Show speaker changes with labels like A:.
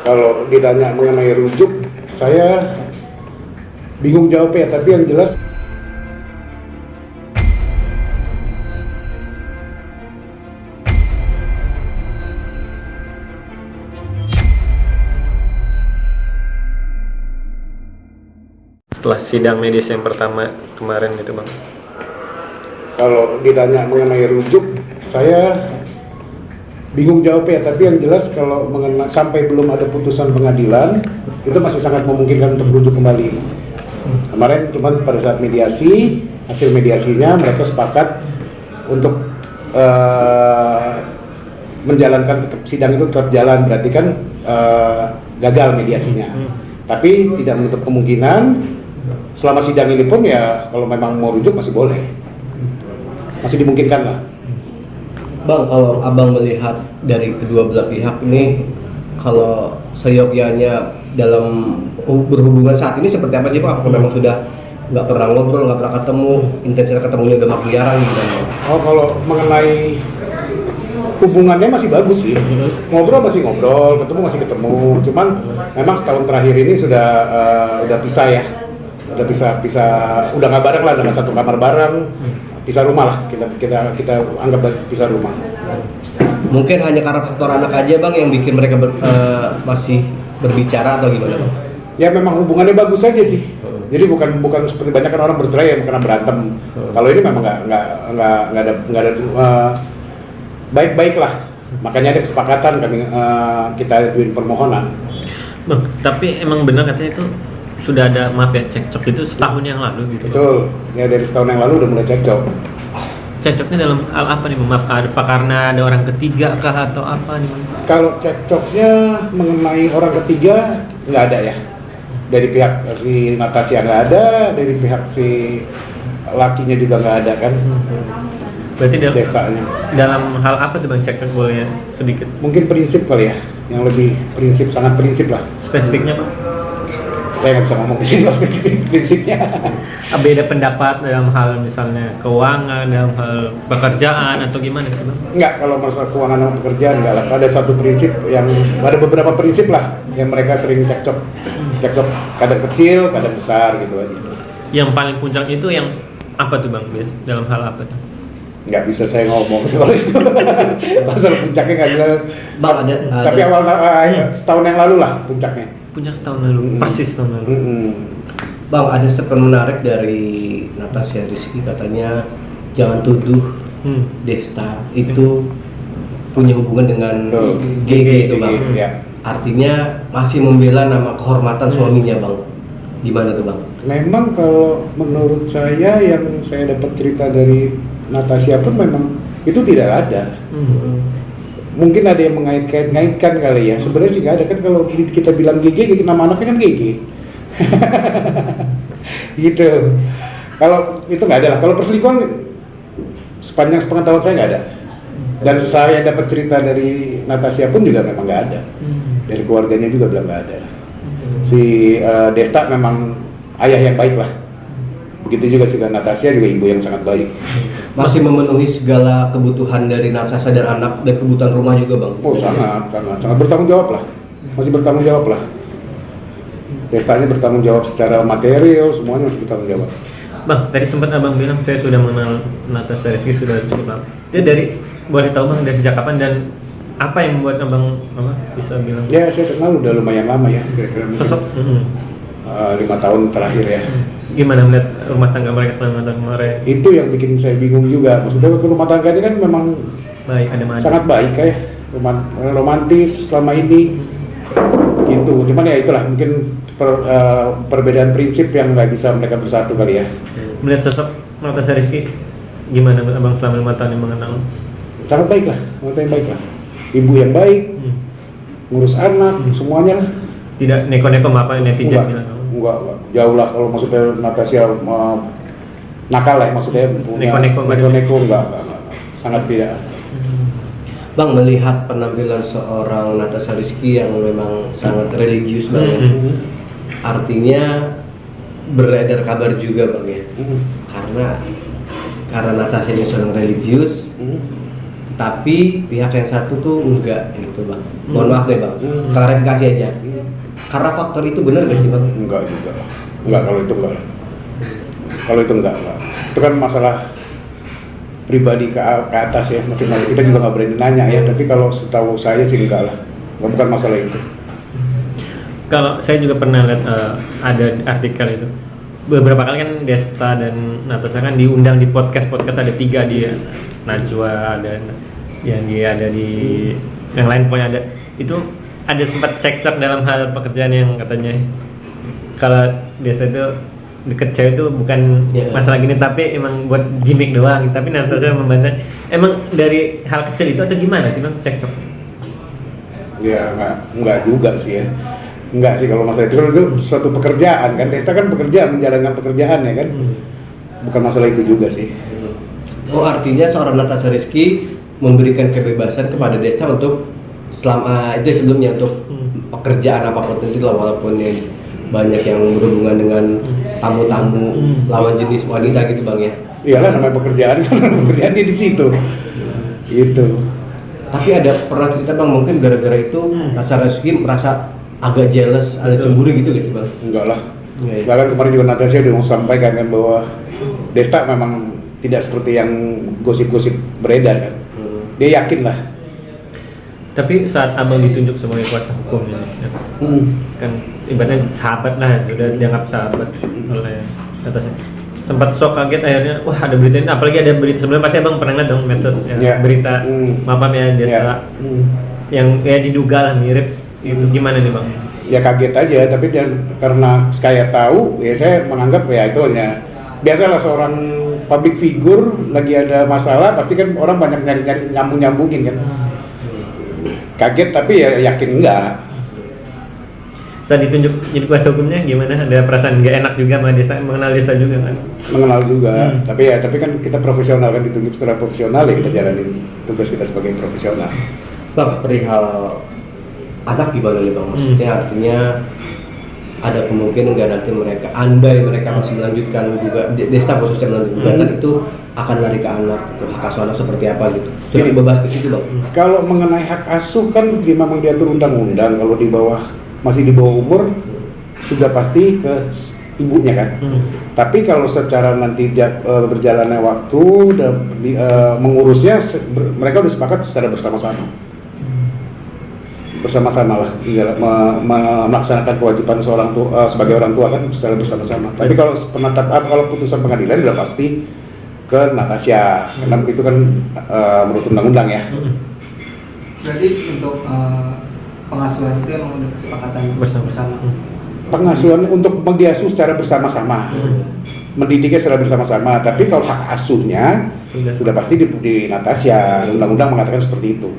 A: Kalau ditanya mengenai rujuk, saya bingung jawabnya, tapi yang jelas
B: setelah sidang medis yang pertama kemarin gitu bang.
A: kalau ditanya mengenai rujuk, saya bingung jawabnya, tapi yang jelas kalau sampai belum ada putusan pengadilan, itu masih sangat memungkinkan untuk rujuk kembali. Kemarin cuman pada saat mediasi, hasil mediasinya mereka sepakat untuk menjalankan sidang itu tetap jalan, berarti kan gagal mediasinya. Tapi tidak menutup kemungkinan selama sidang ini pun ya kalau memang mau rujuk masih boleh, masih dimungkinkan lah.
C: Bang, kalau abang melihat dari kedua belah pihak ini, kalau seyogyanya dalam berhubungan saat ini seperti apa sih Pak? Apakah memang sudah nggak pernah ngobrol, nggak pernah ketemu, intensitas ketemunya udah makin jarang gitu?
A: Oh, kalau mengenai hubungannya masih bagus sih, ngobrol masih ngobrol, ketemu masih ketemu. Cuman memang setahun terakhir ini udah pisah ya, udah pisah, udah nggak bareng lah, udah nggak satu kamar bareng. Pisah rumah lah, kita anggap pisah rumah.
C: Mungkin hanya karena faktor anak aja bang yang bikin mereka masih berbicara atau gimana bang?
A: Ya memang hubungannya bagus aja sih. Jadi bukan seperti banyak kan orang bercerai yang karena berantem. Kalau ini memang nggak ada baik-baik lah. Makanya ada kesepakatan kita ajuin permohonan.
B: Bang, tapi emang benar katanya itu sudah ada maaf ya cekcok itu setahun yang lalu gitu.
A: Betul, ya dari setahun yang lalu udah mulai cekcok.
B: Cekcoknya dalam hal apa nih? Maaf, apa karena ada orang ketiga kah atau apa nih?
A: Kalau cekcoknya mengenai orang ketiga nggak ada ya. Dari pihak si Natasha nggak ada, dari pihak si lakinya juga nggak ada kan.
B: Berarti
A: dalam
B: hal apa tuh bang cekcok, boleh sedikit?
A: Mungkin prinsip kali ya, yang lebih prinsip, sangat prinsip lah.
B: Spesifiknya Pak?
A: Saya nggak bisa ngomong di sini kalau spesifik prinsipnya.
B: Beda pendapat dalam hal misalnya keuangan, dalam hal pekerjaan atau gimana sih bang?
A: Enggak, kalau masalah keuangan dan pekerjaan enggak lah. Ada satu prinsip ada beberapa prinsip lah yang mereka sering cekcok kadang kecil, kadang besar gitu aja.
B: Yang paling puncak itu yang apa tuh bang? Dalam hal apa tuh?
A: Nggak bisa saya ngomong kalau itu. Masalah puncaknya nggak jelas.
C: Bang, ada.
A: Tapi awal setahun yang lalu lah puncaknya.
B: Puncak setahun lalu, persis tahun lalu.
C: Bang, ada statement menarik dari Natasha Rizky, katanya jangan tuduh Desta itu punya hubungan dengan GG itu bang.
A: Ya.
C: Artinya masih membela nama kehormatan suaminya bang. Gimana tuh bang?
A: Memang kalau menurut saya yang saya dapat cerita dari Natasha pun memang itu tidak ada. Mungkin ada yang mengaitkan kali ya. Sebenarnya sih nggak ada kan, kalau kita bilang GG, nama anaknya kan GG. Gitu. Kalau itu nggak ada lah. Kalau perselingkuhan sepanjang sepengetahuan saya nggak ada. Dan saya dapat cerita dari Natasha pun juga memang nggak ada. Dari keluarganya juga bilang nggak ada. Si Desta memang ayah yang baik lah. Begitu juga Natasha juga ibu yang sangat baik.
C: Masih memenuhi segala kebutuhan dari Natasha dan anak dan kebutuhan rumah juga bang?
A: Oh sangat bertanggung jawab lah. Masih bertanggung jawab lah. Destanya bertanggung jawab secara material, semuanya masih bertanggung jawab.
B: Bang, tadi sempat abang bilang saya sudah mengenal Natasha Rizky sudah cukup lama. Itu boleh tahu bang dari sejak kapan dan apa yang membuat abang bisa bilang?
A: Ya saya kenal udah lumayan lama ya, kira-kira
B: sosok
A: 5 tahun terakhir ya.
B: Gimana melihat rumah tangga mereka selama kemarin?
A: Itu yang bikin saya bingung juga. Maksudnya rumah tangganya kan memang
B: baik, ada
A: sangat baik ya, romantis selama ini. Gitu. Cuman ya itulah mungkin perbedaan prinsip yang nggak bisa mereka bersatu kali ya.
B: Melihat sosok Natasha Rizky, gimana abang selama 5 tahun yang mengenal?
A: Sangat baik lah, sangat baik lah. Ibu yang baik, ngurus anak, semuanya lah.
B: Tidak neko-neko apa netizen bilang?
A: Enggak, jauh lah. Kalau maksudnya Natasha nakal lah, maksudnya neko-neko enggak, sangat tidak.
C: Bang, melihat penampilan seorang Natasha Rizky yang memang sangat religius banget, artinya beredar kabar juga bang ya, karena Natasha ini seorang religius, tapi pihak yang satu tuh enggak gitu bang. Mohon maaf deh bang, klarifikasi aja. Karena faktor itu benar gak sih bang?
A: Enggak gitu. Enggak, kalau itu enggak. Kalau itu enggak. Itu kan masalah pribadi ke atas ya, masing-masing. Kita juga nggak berani nanya ya, tapi kalau setahu saya sih enggak lah. Bukan masalah itu.
B: Kalau saya juga pernah lihat ada artikel itu. Beberapa kali kan Desta dan Natasha kan diundang di podcast ada 3 dia, Najwa ada yang dia ada di yang lain pokoknya ada. Itu ada sempat cekcok dalam hal pekerjaan yang katanya kalau Desta itu deket cewek itu bukan masalah gini tapi emang buat gimmick doang. Tapi Natasha membantah emang dari hal kecil itu atau gimana sih bang cekcok?
A: Ya enggak juga sih ya. Enggak sih kalau masalah itu kan itu suatu pekerjaan kan. Desta kan bekerja, menjalankan pekerjaan ya kan. Bukan masalah itu juga sih.
C: Oh artinya seorang Natasha Rizky memberikan kebebasan kepada Desta untuk selama itu sebelumnya untuk pekerjaan apapun itu lah, walaupun banyak yang berhubungan dengan tamu-tamu lawan jenis wanita gitu bang ya.
A: Iyalah namanya pekerjaan kan pekerjaannya di situ. Gitu.
C: Tapi ada pernah cerita bang mungkin gara-gara itu Natasha Rizky merasa agak jealous, ada cemburu gitu gak sih bang?
A: Enggak lah. Bahkan kemarin juga Natasha udah mau sampaikan kan bahwa Desta memang tidak seperti yang gosip-gosip beredar kan. Dia yakin lah.
B: Tapi saat abang ditunjuk sebagai kuasa hukum ya, kan ibaratnya sahabat lah, sudah dianggap sahabat oleh Natasha. Sempat shock kaget akhirnya, wah ada berita ini, apalagi ada berita sebelumnya pasti abang pernah lihat dong medsos ya, berita maaf ya Desta yang kayak diduga lah mirip itu gimana nih bang?
A: Ya kaget aja, tapi karena saya tahu, ya saya menganggap ya itu hanya biasalah seorang public figure lagi ada masalah pasti kan orang banyak nyari nyambungin kan. Kaget tapi ya yakin enggak.
B: Saat ditunjuk jadi kuasa hukumnya gimana? Ada perasaan nggak enak juga sama Desta, mengenal Desta juga kan?
A: Mengenal juga, tapi kan kita profesional kan, ditunjuk secara profesional ya kita jalanin tugas kita sebagai profesional.
C: Bang perihal anak gimana nih bang? Maksudnya artinya ada kemungkinan nggak nanti andai mereka masih melanjutkan juga Desta khususnya melanjutkan gugatan itu akan lari ke anak, hak asuh anak seperti apa gitu? Sudah dibahas ke situ bang?
A: Kalau mengenai hak asuh kan memang diatur undang-undang, kalau masih di bawah umur sudah pasti ke ibunya kan. Tapi kalau secara nanti berjalannya waktu dan mengurusnya mereka udah sepakat secara bersama-sama lah, melaksanakan kewajiban seorang tua sebagai orang tua kan secara bersama-sama. Tapi kalau putusan pengadilan sudah pasti ke Natasha, karena itu kan menurut undang-undang ya.
D: Berarti untuk pengasuhan itu emang udah kesepakatan bersama.
A: Pengasuhan untuk diasuh secara bersama-sama, mendidiknya secara bersama-sama. Tapi kalau hak asuhnya sudah pasti di Natasha, undang-undang mengatakan seperti itu.